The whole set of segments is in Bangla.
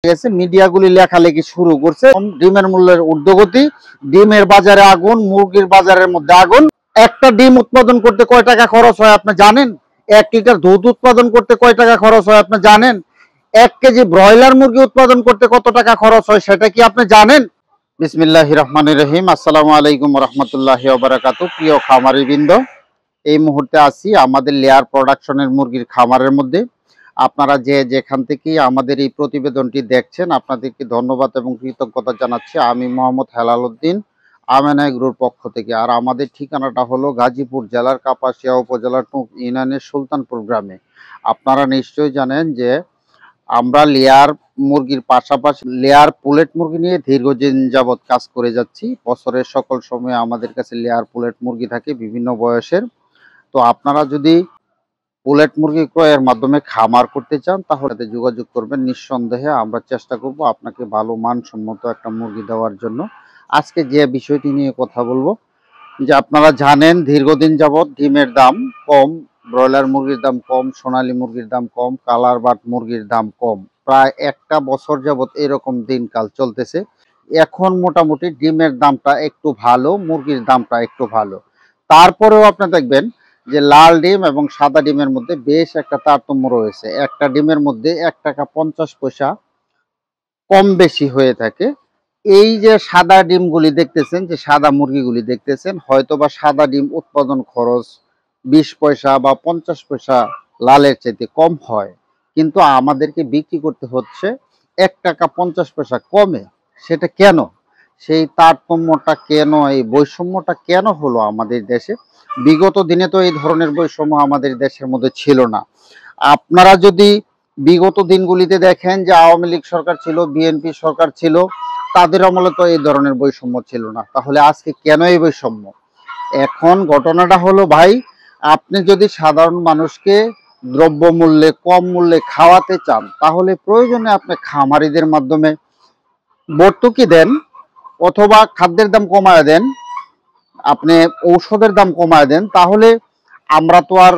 গেছে, মিডিয়াগুলি লেখালেখি শুরু করছে ডিমের মূল্যের ঊর্ধ্বগতি, ডিমের বাজারে আগুন, মুরগির বাজারের মধ্যে আগুন। একটা ডিম উৎপাদন করতে কয় টাকা খরচ হয় আপনি জানেন? 1 লিটার দুধ উৎপাদন করতে কয় টাকা খরচ হয় আপনি জানেন? 1 কেজি ব্রয়লার মুরগি উৎপাদন করতে কত টাকা খরচ হয় সেটা কি আপনি জানেন? বিসমিল্লাহির রহমানির রহিম। আসসালামু আলাইকুম রহমতুল্লাহি ওয়া বারাকাতুহু। প্রিয় খামারিবৃন্দ, এই মুহূর্তে আছি আমাদের লেয়ার প্রোডাকশনের মুরগির খামারের মধ্যে। আপনারা যে যেখান থেকেই আমাদের এই প্রতিবেদনটি দেখছেন, আপনাদেরকে ধন্যবাদ এবং কৃতজ্ঞতা জানাচ্ছি। আমি মোহাম্মদ হেলাল উদ্দিন, আমেনা এগ্রোর পক্ষ থেকে। আর আমাদের ঠিকানাটা হলো গাজীপুর জেলার কাপাসিয়া উপজেলার টুক ইউনিয়নের সুলতানপুর গ্রামে। আপনারা নিশ্চয়ই জানেন যে আমরা লেয়ার মুরগির পাশাপাশি লেয়ার পুলেট মুরগি নিয়ে দীর্ঘদিন যাবৎ কাজ করে যাচ্ছি। বছরের সকল সময়ে আমাদের কাছে লেয়ার পুলেট মুরগি থাকে বিভিন্ন বয়সের। তো আপনারা যদি পুলেট মুরগি ক্রয়ের মাধ্যমে খামার করতে চান তাহলে যোগাযোগ করবেন। নিঃসন্দেহে আমরা চেষ্টা করব আপনাকে ভালো মানসম্মত একটা মুরগি দেওয়ার জন্য। আজকে যে বিষয়টি নিয়ে কথা বলবো, যে আপনারা জানেন দীর্ঘদিন যাবৎ ডিমের দাম কম, ব্রয়লার মুরগির দাম কম, সোনালী মুরগির দাম কম, কালার বাট মুরগির দাম কম। প্রায় একটা বছর যাবৎ এরকম দিনকাল চলতেছে। এখন মোটামুটি ডিমের দামটা একটু ভালো, মুরগির দামটা একটু ভালো। তারপরেও আপনি দেখবেন যে লাল ডিম এবং সাদা ডিমের মধ্যে বেশ একটা তারতম্য রয়েছে। একটা ডিমের মধ্যে 1 টাকা 50 পয়সা কম বেশি হয়ে থাকে। এই যে সাদা ডিমগুলি দেখতেছেন, যে সাদা মুরগিগুলি দেখতেছেন, হয়তোবা সাদা ডিম উৎপাদন খরচ 20 পয়সা বা 50 পয়সা লালের চাইতে কম হয়, কিন্তু আমাদেরকে বিক্রি করতে হচ্ছে 1 টাকা 50 পয়সা কমে। সেটা কেন? সেই তারতম্যটা কেন, এই বৈষম্যটা কেন হলো আমাদের দেশে? বিগত দিনে তো এই ধরনের বৈষম্য আমাদের দেশের মধ্যে ছিল না। আপনারা যদি বিগত দিনগুলিতে দেখেন যে আওয়ামী লীগ সরকার ছিল, বিএনপি সরকার ছিল, তাদের আমলে তো এই ধরনের বৈষম্য ছিল না। তাহলে আজকে কেন এই বৈষম্য? এখন ঘটনাটা হলো ভাই, আপনি যদি সাধারণ মানুষকে দ্রব্যমূল্যে কম মূল্যে খাওয়াতে চান তাহলে প্রয়োজনে আপনি খামারিদের মাধ্যমে ভর্তুকি দেন, অথবা খাদ্যের দাম কমায় দেন, আপনি ঔষধের দাম কমায় দেন। তাহলে আমরা তো আর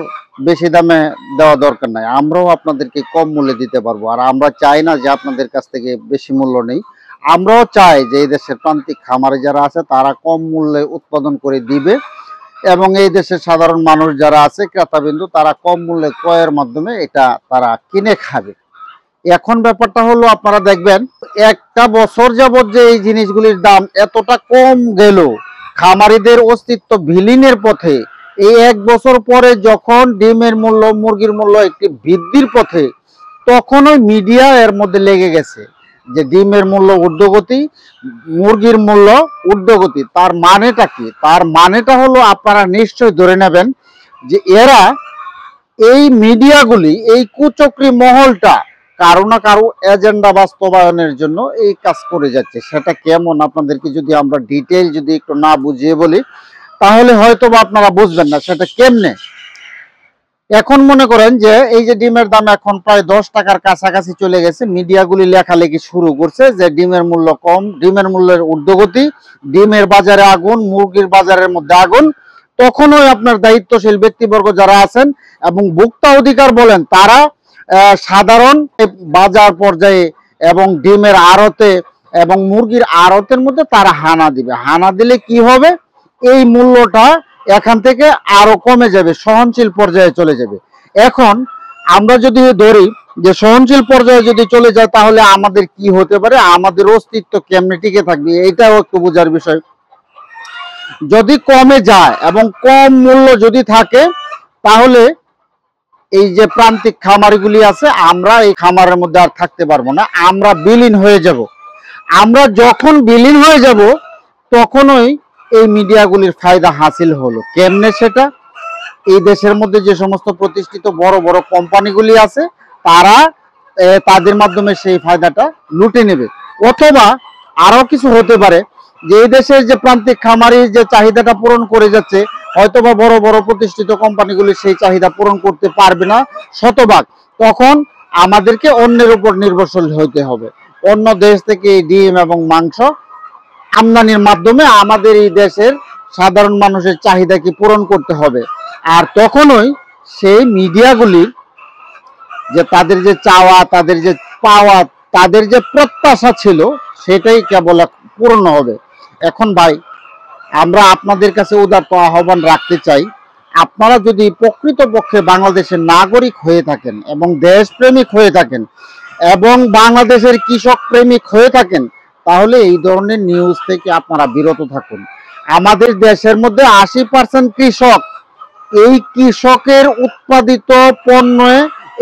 বেশি দামে দেওয়া দরকার নাই, আমরাও আপনাদেরকে কম মূল্যে দিতে পারবো। আর আমরা চাই না যে আপনাদের কাছ থেকে বেশি মূল্য নেই। আমরাও চাই যে এই দেশের প্রান্তিক খামারে যারা আছে তারা কম মূল্যে উৎপাদন করে দিবে, এবং এই দেশের সাধারণ মানুষ যারা আছে ক্রেতাবিন্দু, তারা কম মূল্যে ক্রয়ের মাধ্যমে এটা তারা কিনে খাবে। এখন ব্যাপারটা হলো, আপনারা দেখবেন একটা বছর যাবত যে এই জিনিসগুলির দাম এতটা কম গেল, খামারিদের অস্তিত্ব বিলীনের পথে। এই 1 বছর পরে যখন ডিমের মূল্য, মুরগির মূল্য একটি বৃদ্ধির পথে, তখন ওই মিডিয়া এর মধ্যে লেগে গেছে যে ডিমের মূল্য ঊর্ধ্বগতি, মুরগির মূল্য ঊর্ধ্বগতি। তার মানেটা কি? তার মানেটা হলো, আপনারা নিশ্চয়ই ধরে নেবেন যে এরা, এই মিডিয়াগুলি, এই কুচক্রী মহলটা কারো না কারো এজেন্ডা বাস্তবায়নের জন্য এই কাজ করে যাচ্ছে। সেটা কেমন, আপনাদেরকে যদি আমরা ডিটেইল যদি একটু না বুঝিয়ে বলি তাহলে হয়তো বা আপনারা বুঝবেন না সেটা কেমনে। এখন মনে করেন যে এই যে ডিমের দাম এখন প্রায় 10 টাকার কাছাকাছি চলে গেছে, মিডিয়াগুলি লেখালেখি শুরু করছে যে ডিমের মূল্য কম, ডিমের মূল্যের ঊর্ধ্বগতি, ডিমের বাজারে আগুন, মুরগির বাজারের মধ্যে আগুন। তখনই আপনার দায়িত্বশীল ব্যক্তিবর্গ যারা আছেন এবং ভোক্তা অধিকার বলেন, তারা সাধারণ বাজার পর্যায়ে এবং ডিমের আড়তে এবং মুরগির আড়তের মধ্যে তারা হানা দিবে। হানা দিলে কি হবে? এই মূল্যটা এখান থেকে আরো কমে যাবে, সহনশীল পর্যায়ে চলে যাবে। এখন আমরা যদি ধরি যে সহনশীল পর্যায়ে যদি চলে যায় তাহলে আমাদের কি হতে পারে, আমাদের অস্তিত্ব কেমনে টিকে থাকবে, এটাও একটু বোঝার বিষয়। যদি কমে যায় এবং কম মূল্য যদি থাকে তাহলে এই যে প্রান্তিক খামারিগুলি আছে, আমরা এই খামারের মধ্যে আর থাকতে পারবো না, আমরা বিলীন হয়ে যাব। আমরা যখন বিলীন হয়ে যাব তখনই এই মিডিয়াগুলির ফায়দা হাসিল হলো। কেমনে সেটা? এই দেশের মধ্যে যে সমস্ত প্রতিষ্ঠিত বড় বড় কোম্পানিগুলি আছে তারা তাদের মাধ্যমে সেই ফায়দাটা লুটে নেবে। অথবা আরো কিছু হতে পারে যে এই দেশের যে প্রান্তিক খামারির যে চাহিদাটা পূরণ করে যাচ্ছে, হয়তোবা বড় বড় প্রতিষ্ঠিত কোম্পানিগুলি সেই চাহিদা পূরণ করতে পারবে না শতভাগ। তখন আমাদেরকে অন্যের উপর নির্ভরশীল হইতে হবে। অন্য দেশ থেকে ডিম এবং মাংস আমদানির মাধ্যমে আমাদের এই দেশের সাধারণ মানুষের চাহিদাকে পূরণ করতে হবে। আর তখনই সেই মিডিয়াগুলির যে তাদের যে চাওয়া, তাদের যে পাওয়া, তাদের যে প্রত্যাশা ছিল সেটাই কেবল পূর্ণ হবে। এখন ভাই, আমরা আপনাদের কাছে উদারত আহ্বান রাখতে চাই, আপনারা যদি প্রকৃতপক্ষে বাংলাদেশের নাগরিক হয়ে থাকেন এবং দেশপ্রেমিক হয়ে থাকেন এবং বাংলাদেশের কৃষক প্রেমিক হয়ে থাকেন, তাহলে এই ধরনের নিউজ থেকে আপনারা বিরত থাকুন। আমাদের দেশের মধ্যে 80% কৃষক, এই কৃষকের উৎপাদিত পণ্যে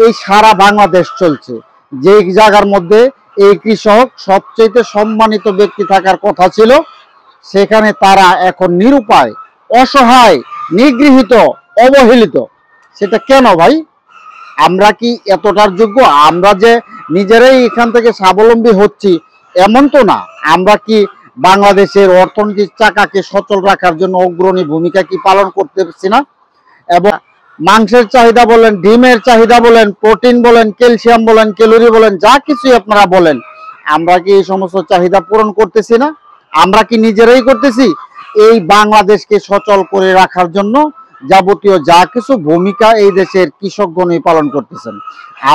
এই সারা বাংলাদেশ চলছে। যে জায়গার মধ্যে এই কৃষক সবচেয়ে সম্মানিত ব্যক্তি থাকার কথা ছিল, সেখানে তারা এখন নিরুপায়, অসহায়, নিগৃহীত, অবহেলিত। সেটা কেন ভাই? আমরা কি এতটার যোগ্য? আমরা যে নিজেরাই এখান থেকে স্বাবলম্বী হচ্ছি এমন তো না। আমরা কি বাংলাদেশের অর্থনীতির চাকাকে সচল রাখার জন্য অগ্রণী ভূমিকা কি পালন করতেছি না? এবং মাংসের চাহিদা বলেন, ডিমের চাহিদা বলেন, প্রোটিন বলেন, ক্যালসিয়াম বলেন, ক্যালোরি বলেন, যা কিছুই আপনারা বলেন, আমরা কি এই সমস্ত চাহিদা পূরণ করতেছি না? আমরা কি নিজেরাই করতেছি? এই বাংলাদেশকে সচল করে রাখার জন্য যাবতীয় যা কিছু ভূমিকা এই দেশের কৃষকগণই পালন করতেছেন।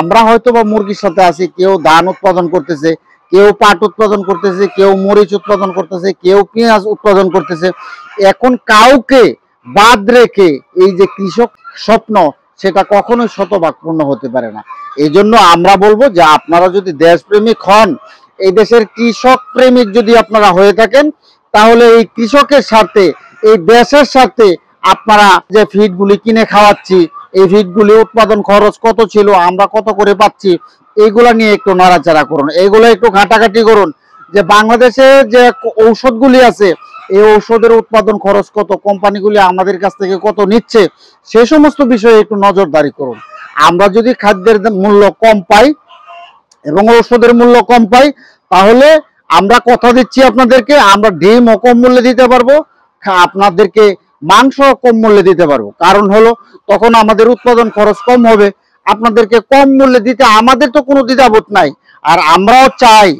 আমরা হয়তো বা মুরগির সাথে আছি, কেউ ধান উৎপাদন করতেছে, কেউ পাট উৎপাদন করতেছে, কেউ মরিচ উৎপাদন করতেছে, কেউ পেঁয়াজ উৎপাদন করতেছে। এখন কাউকে বাদ রেখে এই যে কৃষক স্বপ্ন, সেটা কখনোই শতভাগ পূর্ণ হতে পারে না। এই জন্য আমরা বলবো যে আপনারা যদি দেশপ্রেমিক হন, এই দেশের কৃষক প্রেমিক যদি আপনারা হয়ে থাকেন, তাহলে এই কৃষকের সাথে, এই দেশের সাথে আপনারা যে ফিডগুলি কিনে খাওয়াচ্ছি, এই ফিডগুলি উৎপাদন খরচ কত ছিল, আমরা কত করে পাচ্ছি, এইগুলা নিয়ে একটু নাড়াচাড়া করুন, এইগুলো একটু ঘাটাঘাটি করুন। যে বাংলাদেশে যে ঔষধগুলি আছে, এই ঔষধের উৎপাদন খরচ কত, কোম্পানিগুলি আমাদের কাছ থেকে কত নিচ্ছে, সে সমস্ত বিষয়ে একটু নজরদারি করুন। আমরা যদি খাদ্যের মূল্য কম পাই এবং ঔষধের মূল্য কম পাই, তাহলে আমরা কথা দিচ্ছি আপনাদেরকে, আমরা ডিমও কম মূল্যে দিতে পারবো, আপনাদেরকে মাংস কম মূল্যে দিতে পারবো। কারণ হলো তখন আমাদের উৎপাদন খরচ কম হবে, আপনাদেরকে কম মূল্যে দিতে আমাদের তো কোনো দ্বিধাবোধ নাই। আর আমরাও চাই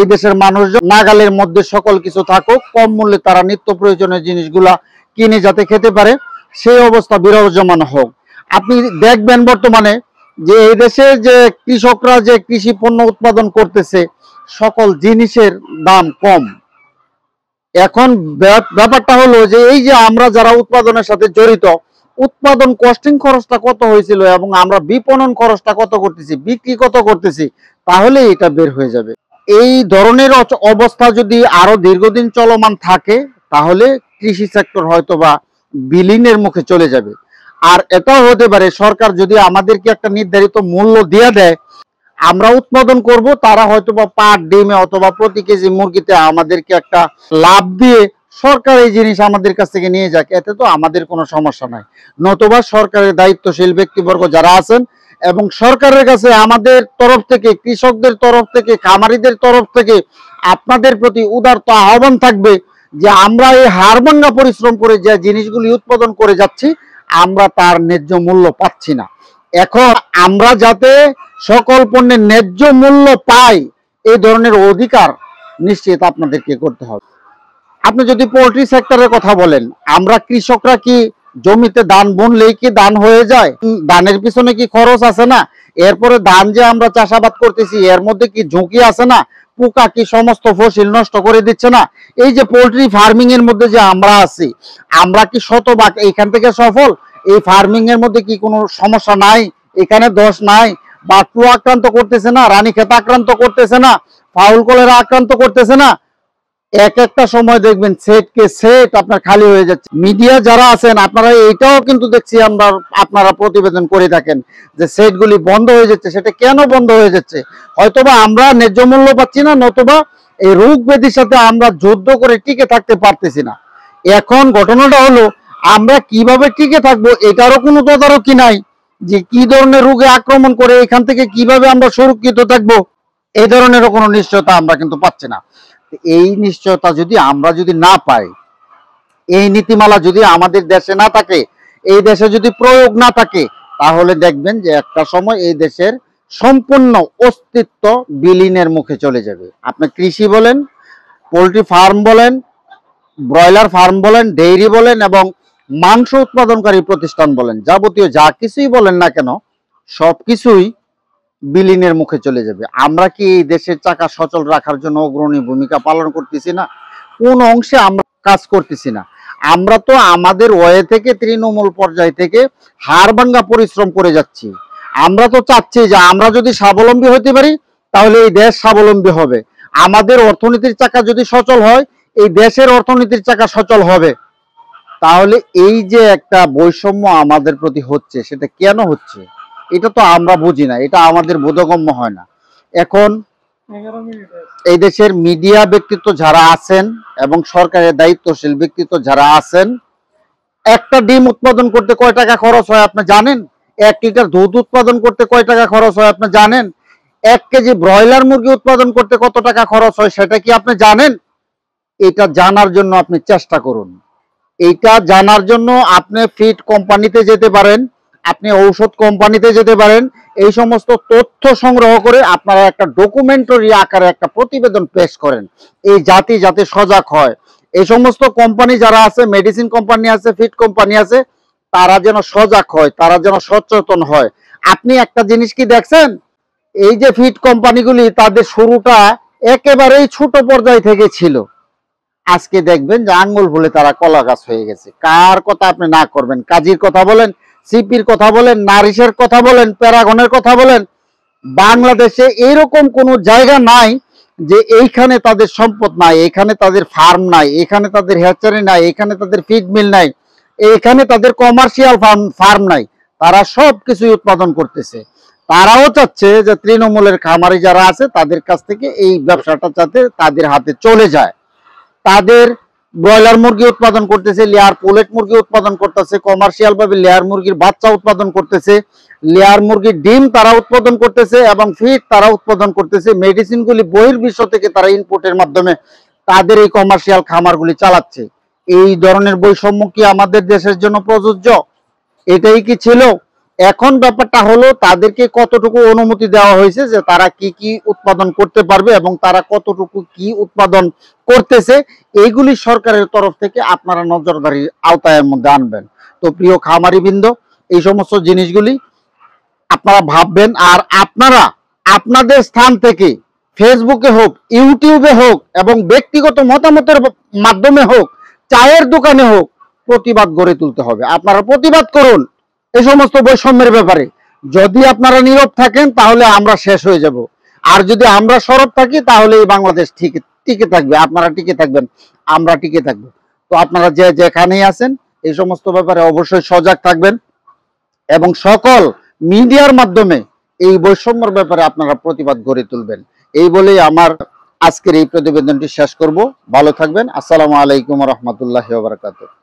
এই দেশের মানুষজন নাগালের মধ্যে সকল কিছু থাকুক, কম মূল্যে তারা নিত্য প্রয়োজনীয় জিনিসগুলা কিনে যাতে খেতে পারে, সেই অবস্থা বিরাজমান হোক। আপনি দেখবেন বর্তমানে যে এই দেশে যে কৃষকরা যে কৃষি পণ্য উৎপাদন করতেছে, সকল জিনিসের দাম কম। এখন ব্যাপারটা হলো যে এই যে আমরা যারা উৎপাদনের সাথে জড়িত, উৎপাদন কস্টিং খরচটা কত হয়েছিল এবং আমরা বিপণন খরচটা কত করতেছি, বিক্রি কত করতেছি, তাহলে এটা বের হয়ে যাবে। এই ধরনের অবস্থা যদি আরো দীর্ঘদিন চলমান থাকে, তাহলে কৃষি সেক্টর হয়তো বা বিলীনের মুখে চলে যাবে। আর এটাও হতে পারে সরকার যদি আমাদেরকে একটা নির্ধারিত মূল্য দিয়ে দেয়, আমরা উৎপাদন করব, তারা হয়তো বা পার ডিমে অথবা প্রতি কেজি মুরগিতে আমাদেরকে একটা লাভ দিয়ে সরকার এই জিনিস আমাদের কাছ থেকে নিয়ে যাক, এতে তো আমাদের কোনো সমস্যা নাই। নতুবা সরকারের দায়িত্বশীল ব্যক্তিবর্গ যারা আছেন এবং সরকারের কাছে আমাদের তরফ থেকে, কৃষকদের তরফ থেকে, খামারিদের তরফ থেকে আপনাদের প্রতি উদারত আহ্বান থাকবে যে আমরা এই হাড়ভাঙ্গা পরিশ্রম করে যে জিনিসগুলি উৎপাদন করে যাচ্ছি, আমরা তার ন্যায্য মূল্য পাচ্ছি না। এখন আমরা যাতে সকল পণ্যের ন্যায্য মূল্য পাই, এই ধরনের অধিকার নিশ্চিত আপনাদেরকে করতে হবে। আপনি যদি পোল্ট্রি সেক্টরের কথা বলেন, আমরা কৃষকরা কি জমিতে ধান বুনলেই কি ধান হয়ে যায়? ধানের পিছনে কি খরচ আছে না? এরপরে ধান যে আমরা চাষাবাদ করতেছি, এর মধ্যে কি ঝুঁকি আছে না? পোকা কি সমস্ত ফসল নষ্ট করে দিচ্ছে না? এই যে পোল্ট্রি ফার্মিং এর মধ্যে যে আমরা আছি, আমরা কি শতভাগ এইখান থেকে সফল? এই ফার্মিং এর মধ্যে কি কোনো সমস্যা নাই? এখানে দোষ নাই? বার্ড ফ্লু আক্রান্ত করতেছে না? রানীক্ষেত আক্রান্ত করতেছে না? ফাউল কলেরা আক্রান্ত করতেছে না? এক একটা সময় দেখবেন সেটকে সেট আপনার খালি হয়ে যাচ্ছে। মিডিয়া যারা আছেন আপনারা এইটাও কিন্তু দেখছি আমরা, আপনারা প্রতিবেদন করে থাকেন যে সেটগুলি বন্ধ হয়ে যাচ্ছে। সেটা কেন বন্ধ হয়ে যাচ্ছে? হয়তোবা আমরা ন্যায্য মূল্য পাচ্ছি না, নতুবা এই রোগ ব্যাধির সাথে আমরা যুদ্ধ করে টিকে থাকতে পারতেছি না। এখন ঘটনাটা হলো আমরা কিভাবে টিকে থাকবো এটারও কোনো তদারকি নাই, যে কি ধরনের রোগে আক্রমণ করে এখান থেকে কিভাবে আমরা সুরক্ষিত থাকবো, এই ধরনেরও কোনো নিশ্চয়তা আমরা কিন্তু পাচ্ছি না। এই নিশ্চয়তা যদি আমরা না পাই, এই নীতিমালা যদি আমাদের দেশে না থাকে, এই দেশে যদি প্রয়োগ না থাকে, তাহলে দেখবেন যে একটা সময় এই দেশের সম্পূর্ণ অস্তিত্ব বিলীনের মুখে চলে যাবে। আপনি কৃষি বলেন, পোল্ট্রি ফার্ম বলেন, ব্রয়লার ফার্ম বলেন, ডেইরি বলেন এবং মাংস উৎপাদনকারী প্রতিষ্ঠান বলেন, যাবতীয় যা কিছুই বলেন না কেন, সবকিছুই বিলীনের মুখে চলে যাবে। আমরা কি এই দেশের চাকা সচল রাখার জন্য অগ্রণী ভূমিকা পালন করতেছি না? কোন অংশে আমরা কাজ করতেছি না? আমরা তো আমাদের ওয়ে থেকে তৃণমূল পর্যায় থেকে হাড় ভাঙ্গা পরিশ্রম করে যাচ্ছি। আমরা তো চাচ্ছি যে আমরা যদি স্বাবলম্বী হতে পারি তাহলে এই দেশ স্বাবলম্বী হবে। আমাদের অর্থনীতির চাকা যদি সচল হয় এই দেশের অর্থনীতির চাকা সচল হবে। তাহলে এই যে একটা বৈষম্য আমাদের প্রতি হচ্ছে সেটা কেন হচ্ছে এটা তো আমরা বুঝি না, এটা আমাদের বোধগম্য হয় না। এখন এই দেশের মিডিয়া ব্যক্তিত্ব যারা আছেন এবং সরকারের দায়িত্বশীল ব্যক্তিত্ব যারা আছেন, একটা ডিম উৎপাদন করতে কয় টাকা খরচ হয় আপনি জানেন? 1 লিটার দুধ উৎপাদন করতে কয় টাকা খরচ হয় আপনি জানেন? 1 কেজি ব্রয়লার মুরগি উৎপাদন করতে কত টাকা খরচ হয় সেটা কি আপনি জানেন? এটা জানার জন্য আপনি চেষ্টা করুন। এইটা জানার জন্য আপনি ফিড কোম্পানিতে যেতে পারেন, আপনি ঔষধ কোম্পানিতে যেতে পারেন। এই সমস্ত তথ্য সংগ্রহ করে আপনারা একটা ডকুমেন্টারি আকারে একটা প্রতিবেদন পেশ করেন। এই জাতি যাতে সজাগ হয়, এই সমস্ত কোম্পানি যারা আছে, মেডিসিন কোম্পানি আছে, ফিড কোম্পানি আছে, তারা যেন সজাগ হয়, তারা যেন সচেতন হয়। আপনি একটা জিনিস কি দেখছেন, এই যে ফিড কোম্পানিগুলি তাদের শুরুটা একেবারেই ছোট পর্যায় থেকে ছিল, আজকে দেখবেন যে আঙ্গুল ভুলে তারা কলা গাছ হয়ে গেছে। কার কথা আপনি না করবেন? কাজীর কথা বলেন, সিপির কথা বলেন, নারিশের কথা বলেন, প্যারাগনের কথা বলেন, বাংলাদেশে এরকম কোনো জায়গা নাই যে এইখানে তাদের সম্পদ নাই, এখানে তাদের ফার্ম নাই, এখানে তাদের হ্যাচারি নাই, এখানে তাদের ফিড মিল নাই, এখানে তাদের কমার্শিয়াল ফার্ম নাই। তারা সব কিছুই উৎপাদন করতেছে। তারাও চাচ্ছে যে তৃণমূলের খামারি যারা আছে তাদের কাছ থেকে এই ব্যবসাটা যাতে তাদের হাতে চলে যায়। তাদের ব্রয়লার মুরগি উৎপাদন করতেছে, লেয়ার পোলেট মুরগি উৎপাদন করতেছে, কমার্শিয়াল ভাবে লেয়ার মুরগির বাচ্চা উৎপাদন করতেছে, লেয়ার মুরগির ডিম তারা উৎপাদন করতেছে এবং ফিড তারা উৎপাদন করতেছে। মেডিসিনগুলি বহির্বিশ্ব থেকে তারা ইনপুটের মাধ্যমে তাদের এই কমার্শিয়াল খামারগুলি চালাচ্ছে। এই ধরনের বৈষম্য কি আমাদের দেশের জন্য প্রযোজ্য? এটাই কি ছিল? এখন ব্যাপারটা হলো তাদেরকে কতটুকু অনুমতি দেওয়া হয়েছে যে তারা কি কি উৎপাদন করতে পারবে এবং তারা কতটুকু কি উৎপাদন করতেছে, এইগুলি সরকারের তরফ থেকে আপনারা নজরদারির আওতায়ের মধ্যে আনবেন। তো প্রিয় খামারিবৃন্দ, এই সমস্ত জিনিসগুলি আপনারা ভাববেন। আর আপনারা আপনাদের স্থান থেকে ফেসবুকে হোক, ইউটিউবে হোক এবং ব্যক্তিগত মতামতের মাধ্যমে হোক, চায়ের দোকানে হোক, প্রতিবাদ গড়ে তুলতে হবে। আপনারা প্রতিবাদ করুন এই সমস্ত বৈষম্যের ব্যাপারে। যদি আপনারা নীরব থাকেন তাহলে আমরা শেষ হয়ে যাব, আর যদি আমরা সরব থাকি তাহলে এই বাংলাদেশ টিকে থাকবে। আপনারা টিকে থাকবেন, আমরা টিকে থাকবো। তো আপনারা যে যেখানেই আছেন এই সমস্ত ব্যাপারে অবশ্যই সজাগ থাকবেন এবং সকল মিডিয়ার মাধ্যমে এই বৈষম্যের ব্যাপারে আপনারা প্রতিবাদ গড়ে তুলবেন। এই বলেই আমার আজকের এই প্রতিবেদনটি শেষ করব। ভালো থাকবেন। আসসালামু আলাইকুম ওয়া রাহমাতুল্লাহি ওয়া বারাকাতুহু।